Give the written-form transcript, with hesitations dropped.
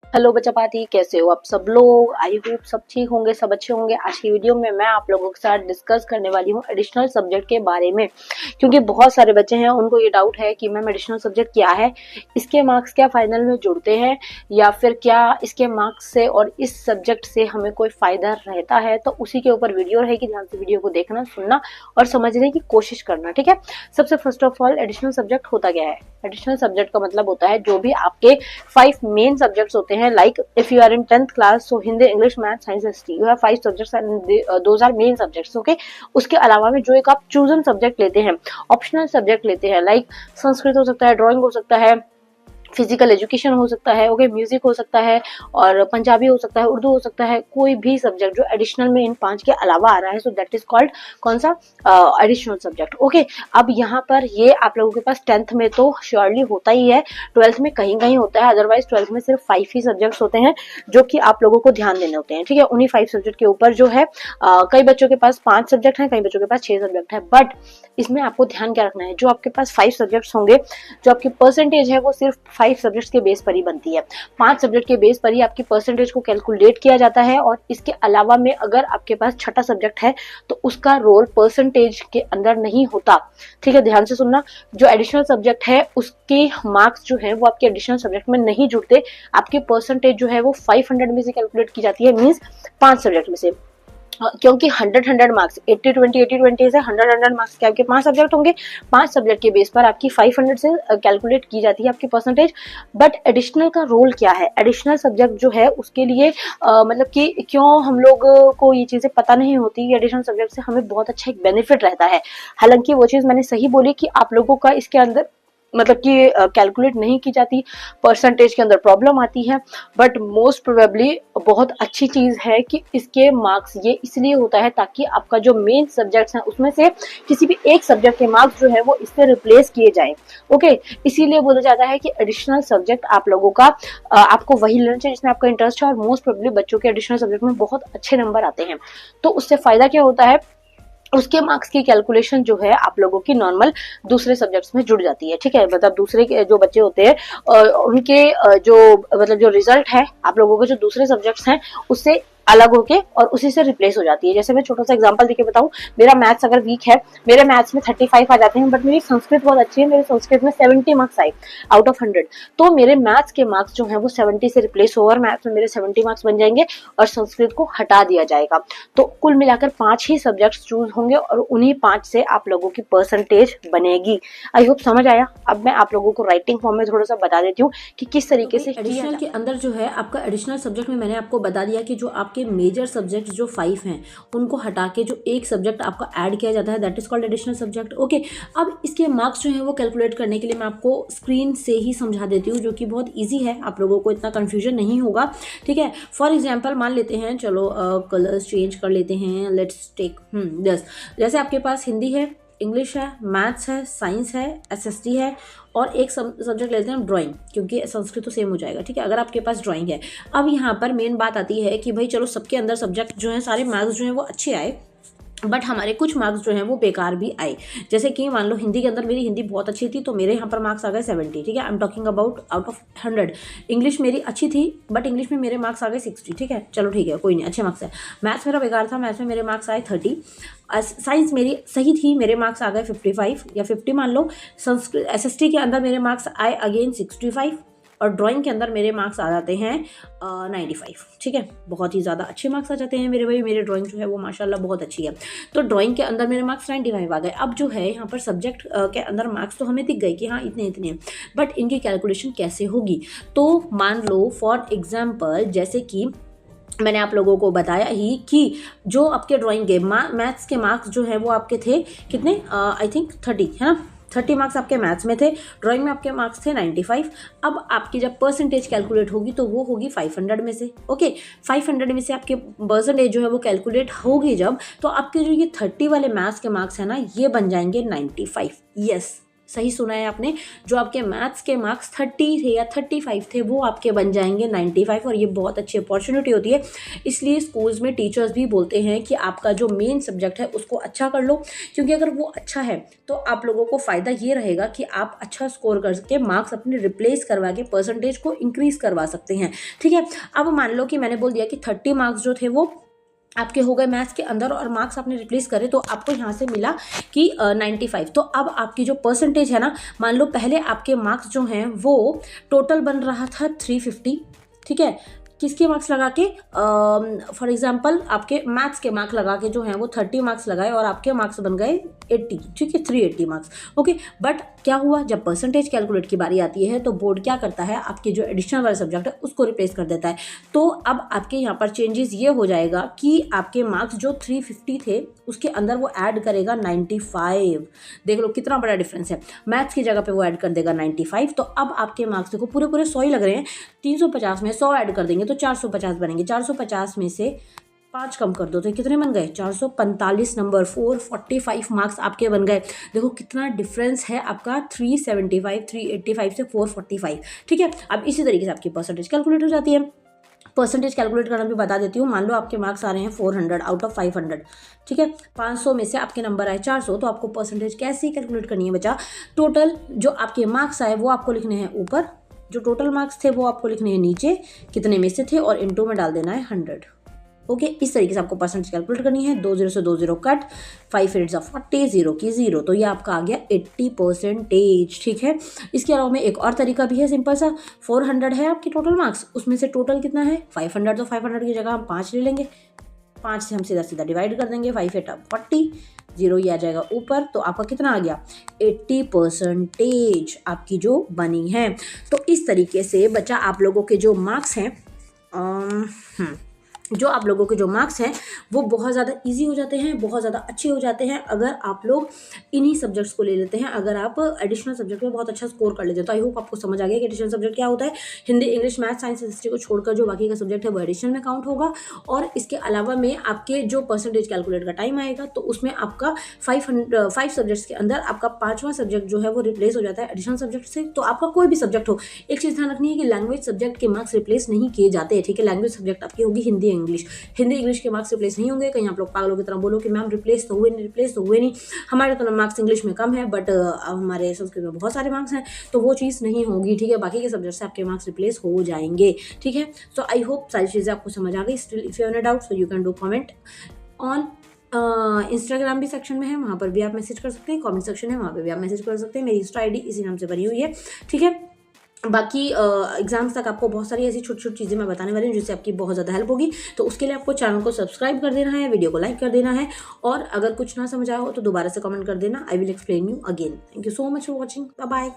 Hello बच्चा party, कैसे हो आप सब लोग। आई होप सब ठीक होंगे, सब अच्छे होंगे। आज की वीडियो में मैं आप लोगों के साथ डिस्कस करने वाली हूँ एडिशनल सब्जेक्ट के बारे में, क्योंकि बहुत सारे बच्चे हैं उनको ये डाउट है कि मैम एडिशनल सब्जेक्ट क्या है, इसके मार्क्स क्या फाइनल में जुड़ते हैं, या फिर क्या इसके मार्क्स से और इस सब्जेक्ट से हमें कोई फायदा रहता है। तो उसी के ऊपर वीडियो रहेगी, ध्यान से वीडियो को देखना, सुनना और समझने की कोशिश करना, ठीक है। सबसे first of all additional subject होता क्या है। एडिशनल सब्जेक्ट का मतलब होता है जो भी आपके 5 मेन सब्जेक्ट्स होते हैं, like if you are in 10th class, so Hindi, English, Math, Science, ST, you have 5 subjects and those are main subjects, okay। उसके अलावा में जो एक आप चूजन सब्जेक्ट लेते हैं, ऑप्शनल सब्जेक्ट लेते हैं, लाइक संस्कृत हो सकता है, ड्राइंग हो सकता है, फिजिकल एजुकेशन हो सकता है, ओके, म्यूजिक हो सकता है, और पंजाबी हो सकता है, उर्दू हो सकता है, कोई भी सब्जेक्ट जो एडिशनल में इन 5 के अलावा आ रहा है, सो दैट इज कॉल्ड कौन सा, एडिशनल सब्जेक्ट, ओके। अब यहाँ पर ये आप लोगों के पास 10th में तो श्योरली होता ही है, 12th में कहीं कहीं होता है, अदरवाइज 12th में सिर्फ 5 ही सब्जेक्ट्स होते हैं जो कि आप लोगों को ध्यान देने होते हैं, ठीक है। उन्हीं 5 सब्जेक्ट के ऊपर जो है कई बच्चों के पास 5 सब्जेक्ट है, कई बच्चों के पास 6 सब्जेक्ट है, बट इसमें आपको ध्यान क्या रखना है, जो आपके पास 5 सब्जेक्ट्स होंगे, जो आपकी परसेंटेज है वो सिर्फ 5 सब्जेक्ट्स के बेस पर ही बनती है। 5 सब्जेक्ट के बेस पर ही आपकी परसेंटेज को कैलकुलेट किया जाता है, और इसके अलावा में अगर आपके पास छठा सब्जेक्ट है तो उसका रोल परसेंटेज के अंदर नहीं होता, ठीक है। ध्यान से सुनना, जो एडिशनल सब्जेक्ट है उसके मार्क्स जो है वो आपके एडिशनल सब्जेक्ट में नहीं जुड़ते। आपकी परसेंटेज जो है वो 500 में से कैलकुलेट की जाती है, मीन्स 5 सब्जेक्ट में से, क्योंकि 100 मार्क्स 80-20 से 100 मार्क्स के आपके 5 सब्जेक्ट होंगे, 5 सब्जेक्ट के बेस पर आपकी 500 से कैलकुलेट की जाती है आपकी परसेंटेज। बट एडिशनल का रोल क्या है, एडिशनल सब्जेक्ट जो है उसके लिए मतलब कि क्यों हम लोग को ये चीजें पता नहीं होती, एडिशनल सब्जेक्ट से हमें बहुत अच्छा एक बेनिफिट रहता है। हालांकि वो चीज मैंने सही बोली कि आप लोगों का इसके अंदर मतलब कि कैलकुलेट नहीं की जाती, परसेंटेज के अंदर प्रॉब्लम आती है, बट मोस्ट प्रोबेबली बहुत अच्छी चीज है कि इसके मार्क्स ये इसलिए होता है ताकि आपका जो मेन सब्जेक्ट्स हैं उसमें से किसी भी एक सब्जेक्ट के मार्क्स जो है वो इससे रिप्लेस किए जाएं, ओके। इसीलिए बोला जाता है कि एडिशनल सब्जेक्ट आप लोगों का आपको वही लेना चाहिए जिसमें आपका इंटरेस्ट है, और मोस्ट प्रोबेबली बच्चों के एडिशनल सब्जेक्ट में बहुत अच्छे नंबर आते हैं। तो उससे फायदा क्या होता है, उसके मार्क्स की कैलकुलेशन जो है आप लोगों की नॉर्मल दूसरे सब्जेक्ट्स में जुड़ जाती है, ठीक है। मतलब दूसरे के जो बच्चे होते हैं उनके जो मतलब जो रिजल्ट है आप लोगों के जो दूसरे सब्जेक्ट्स हैं उससे अलग होके और उसी से रिप्लेस हो जाती है। जैसे मैं छोटा सा एग्जांपल देके बताऊं, मेरा मैथ्स अगर वीक है, मेरे मैथ्स में 35 आ जाते हैं, बट मेरी संस्कृत बहुत अच्छी है, मेरे संस्कृत में 70 मार्क्स आए आउट ऑफ 100, तो मेरे मैथ्स के मार्क्स जो है वो 70 से रिप्लेस होकर मैथ्स में मेरे 70 मार्क्स बन जाएंगे और संस्कृत को हटा दिया जाएगा। तो कुल मिलाकर 5 ही सब्जेक्ट्स चूज होंगे और उन्हीं 5 से आप लोगों की परसेंटेज बनेगी। आई होप समझ आया। अब मैं आप लोगों को राइटिंग फॉर्म में थोड़ा सा बता देती हूँ कि किस तरीके से एडिशनल के अंदर जो है आपका एडिशनल सब्जेक्ट में मैंने आपको बता दिया कि जो आपके मेजर सब्जेक्ट जो 5 हैं उनको हटा के जो एक सब्जेक्ट आपका ऐड किया जाता है, that is called additional subject, okay. अब इसके मार्क्स जो है वो कैलकुलेट करने के लिए मैं आपको स्क्रीन से ही समझा देती हूँ, जो कि बहुत ईजी है, आप लोगों को इतना कन्फ्यूजन नहीं होगा, ठीक है। फॉर एग्जाम्पल मान लेते हैं, चलो कलर्स चेंज कर लेते हैं, लेट्स टेक जैसे आपके पास हिंदी है, इंग्लिश है, मैथ्स है, साइंस है, एसएसटी है, और एक सब्जेक्ट लेते हैं ड्राइंग, क्योंकि संस्कृत तो सेम हो जाएगा, ठीक है, अगर आपके पास ड्राइंग है। अब यहाँ पर मेन बात आती है कि भाई चलो सबके अंदर सब्जेक्ट जो है सारे मार्क्स जो हैं वो अच्छे आए, बट हमारे कुछ मार्क्स जो हैं वो बेकार भी आए। जैसे कि मान लो हिंदी के अंदर मेरी हिंदी बहुत अच्छी थी तो मेरे यहाँ पर मार्क्स आ गए 70, ठीक है, I am talking about out of 100। English मेरी अच्छी थी बट इंग्लिश में मेरे मार्क्स आ गए 60, ठीक है, चलो ठीक है, कोई नहीं, अच्छे मार्क्स है। मैथ्स मेरा बेकार था, मैथ्स में मेरे मार्क्स आए 30। साइंस मेरी सही थी, मेरे मार्क्स आ गए 55 या 50 मान लो। संस्कृत एसएसटी के अंदर मेरे मार्क्स आए अगेन 65, और ड्राइंग के अंदर मेरे मार्क्स आ जाते हैं 95, ठीक है, बहुत ही ज़्यादा अच्छे मार्क्स आ जाते हैं मेरे भाई, मेरे ड्राइंग जो है वो माशाल्लाह बहुत अच्छी है। तो ड्राइंग के अंदर मेरे मार्क्स 95 आ गए। अब जो है यहाँ पर सब्जेक्ट के अंदर मार्क्स तो हमें दिख गए कि हाँ इतने इतने हैं, बट इनकी कैलकुलेशन कैसे होगी। तो मान लो फॉर एग्जाम्पल जैसे कि मैंने आप लोगों को बताया ही कि जो आपके ड्राइंग के मैथ्स के मार्क्स जो है वो आपके थे कितने, आई थिंक 30 है ना, 30 मार्क्स आपके मैथ्स में थे, ड्राइंग में आपके मार्क्स थे 95। अब आपकी जब परसेंटेज कैलकुलेट होगी तो वो होगी 500 में से, ओके। 500 में से आपके परसेंटेज जो है वो कैलकुलेट होगी जब, तो आपके जो ये 30 वाले मैथ्स के मार्क्स है ना ये बन जाएंगे 95, यस। सही सुना है आपने, जो आपके मैथ्स के मार्क्स 30 थे या 35 थे वो आपके बन जाएंगे 95। और ये बहुत अच्छी अपॉर्चुनिटी होती है, इसलिए स्कूल्स में टीचर्स भी बोलते हैं कि आपका जो मेन सब्जेक्ट है उसको अच्छा कर लो, क्योंकि अगर वो अच्छा है तो आप लोगों को फ़ायदा ये रहेगा कि आप अच्छा स्कोर करके मार्क्स अपने रिप्लेस करवा के परसेंटेज को इंक्रीज़ करवा सकते हैं। ठीक है, अब मान लो कि मैंने बोल दिया कि 30 मार्क्स जो थे वो आपके हो गए मैथ्स के अंदर और मार्क्स आपने रिप्लेस करे, तो आपको यहाँ से मिला कि 95। तो अब आपकी जो परसेंटेज है ना, मान लो पहले आपके मार्क्स जो हैं वो टोटल बन रहा था 350। ठीक है, किसके मार्क्स लगा के, फॉर एग्जांपल आपके मैथ्स के मार्क्स लगा के जो हैं वो 30 मार्क्स लगाए और आपके मार्क्स बन गए 80। ठीक है, 380 मार्क्स। ओके, बट क्या हुआ, जब परसेंटेज कैलकुलेट की बारी आती है तो बोर्ड क्या करता है, आपके जो एडिशनल वाला सब्जेक्ट है उसको रिप्लेस कर देता है। तो अब आपके यहाँ पर चेंजेस ये हो जाएगा कि आपके मार्क्स जो 350 थे उसके अंदर वो ऐड करेगा 95। देख लो कितना बड़ा डिफरेंस है, मैथ्स की जगह पे वो ऐड कर देगा 95। तो अब आपके मार्क्स देखो पूरे 100 ही लग रहे हैं, 350 में 100 ऐड कर देंगे तो 450 बनेंगे। 450 में से 5 कम कर दो तो कितने बन गए, 445 नंबर, 445 मार्क्स आपके बन गए। देखो कितना डिफरेंस है आपका, 375 385 से 445। ठीक है, अब इसी तरीके से आपकी परसेंटेज कैलकुलेट हो जाती है। परसेंटेज कैलकुलेट करना भी बता देती हूँ। मान लो आपके मार्क्स आ रहे हैं 400 आउट ऑफ 500। ठीक है, 500 में से आपके नंबर आए 400, तो आपको परसेंटेज कैसे कैलकुलेट करनी है बच्चा, टोटल जो आपके मार्क्स आए वो आपको लिखने हैं ऊपर, जो टोटल मार्क्स थे वो आपको लिखने हैं नीचे, कितने में से थे, और इनटू में डाल देना है 100। ओके, इस तरीके से आपको परसेंटेज कैलकुलेट करनी है। 20 से 20 कट, 5 8 40, 0 की 0, तो ये आपका आ गया 80%। ठीक है, इसके अलावा में एक और तरीका भी है सिंपल सा। 400 है आपकी टोटल मार्क्स, उसमें से टोटल कितना है 500, तो 500 की जगह हम 5 ले लेंगे, 5 से हम सीधा सीधा डिवाइड कर देंगे, 5 8 40, 0 ये आ जाएगा ऊपर, तो आपका कितना आ गया 80% आपकी जो बनी है। तो इस तरीके से बच्चा आप लोगों के जो मार्क्स हैं वो बहुत ज़्यादा इजी हो जाते हैं, बहुत ज़्यादा अच्छे हो जाते हैं अगर आप लोग इन्हीं सब्जेक्ट्स को ले लेते हैं, अगर आप एडिशनल सब्जेक्ट में बहुत अच्छा स्कोर कर लेते हैं। तो आई होप आपको समझ आ गया कि एडिशनल सब्जेक्ट क्या होता है। Hindi, English, math, science, history को छोड़कर जो बाकी का सब्जेक्ट है वो एडिशनल में काउंट होगा। और इसके अलावा में आपके जो परसेंटेज कैलकुलेट का टाइम आएगा तो उसमें आपका 5 सब्जेक्ट्स के अंदर आपका 5वां सब्जेक्ट जो है वो रिप्लेस हो जाता है एडिशनल सब्जेक्ट से। तो आपका कोई भी सब्जेक्ट हो, एक चीज़ ध्यान रखनी है कि लैंग्वेज सब्जेक्ट के मार्क्स रिप्लेस नहीं किए जाते। ठीक है, लैंग्वेज सब्जेक्ट आपकी होगी हिंदी इंग्लिश, इंग्लिश के मार्क्स रिप्लेस नहीं होंगे। कहीं आप लोग पागलों की तरह बोलो कि मैम रिप्लेस तो हुए नहीं, हमारे तो मार्क्स इंग्लिश में कम है बट हमारे संस्कृत में बहुत सारे मार्क्स हैं, तो वो चीज़ नहीं होगी। ठीक है, बाकी के सब्जेक्ट से आपके मार्क्स रिप्लेस हो जाएंगे। ठीक है, सो आई होप सारी चीज़ें आपको समझ आ गई। Still if you have any doubt so you can do comment on Instagram भी सेक्शन में है, वहाँ पर भी आप मैसेज कर सकते हैं, कमेंट सेक्शन है वहाँ पर भी आप मैसेज कर सकते हैं। मेरी इंस्टा आईडी इसी नाम से बनी हुई है। ठीक है, बाकी एग्जाम्स तक आपको बहुत सारी ऐसी छोटी छोटी चीज़ें मैं बताने वाली हूँ जिससे आपकी बहुत ज़्यादा हेल्प होगी। तो उसके लिए आपको चैनल को सब्सक्राइब कर देना है, वीडियो को लाइक कर देना है, और अगर कुछ ना समझ आया हो तो दोबारा से कमेंट कर देना, I will explain you again. Thank you so much for watching, bye bye.